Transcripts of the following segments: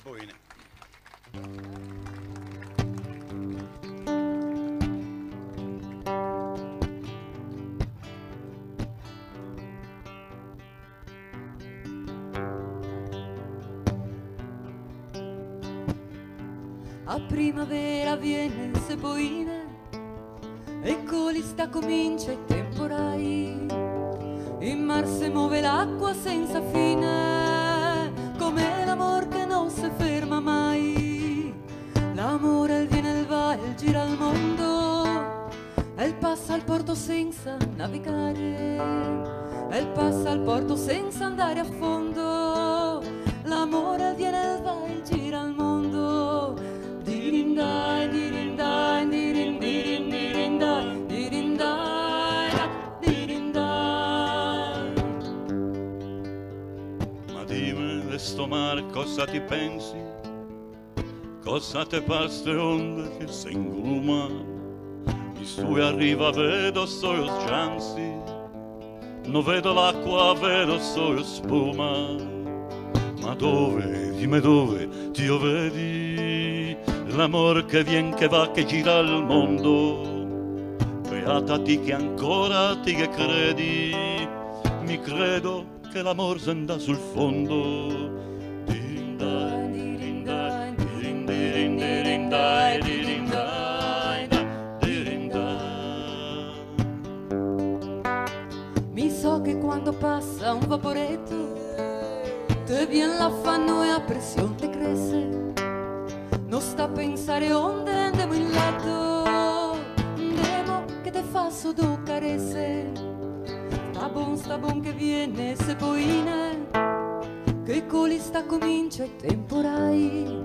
Coine. A primavera viene il seboine e colista comincia i temporali. In mar si muove l'acqua senza fine, come l'amor che non si ferma mai. L'amore viene e va e gira il mondo, e passa al porto senza navigare, e passa al porto senza andare a fondo. L'amore viene e va e gira il mondo. Dirindai, dirindai, dirindai, dirindai, dirindai, dirindai. Ma dimmi, de sto mare, cosa ti pensi? Cosa te par ste onde che sengono mare? Mi stu e arriva, vedo solo sgianzi, non vedo l'acqua, vedo solo spuma. Ma dove, dimmi dove, Dio vedi? L'amor che vien, che va, che gira il mondo. Beata ti che ancora ti che credi, mi credo che l'amor se andà sul fondo. Dirindai, dirindai, dirindai, dirindai, dirindai, dirindai. Mi so che quando passa un vaporetto te vien l'affanno e a pressione te cresce. Non sta a pensare onde andiamo in letto, andiamo che te fa sotto carezze. Sta bon che viene se boine, che colista comincia i temporai.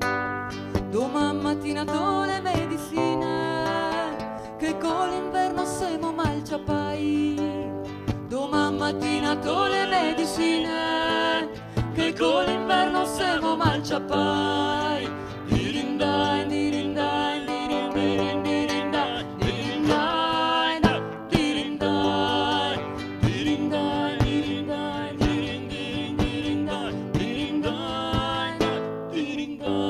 Domani mattina do le medicine, che con l'inverno siamo malciapai. Domani mattina do le medicine, che con l'inverno siamo malciapai. Dirindai, dirindai, dirindai, dirindai, dirindai, dirindai, dirindai, dirindai, dirindai, dirindai, dirindai.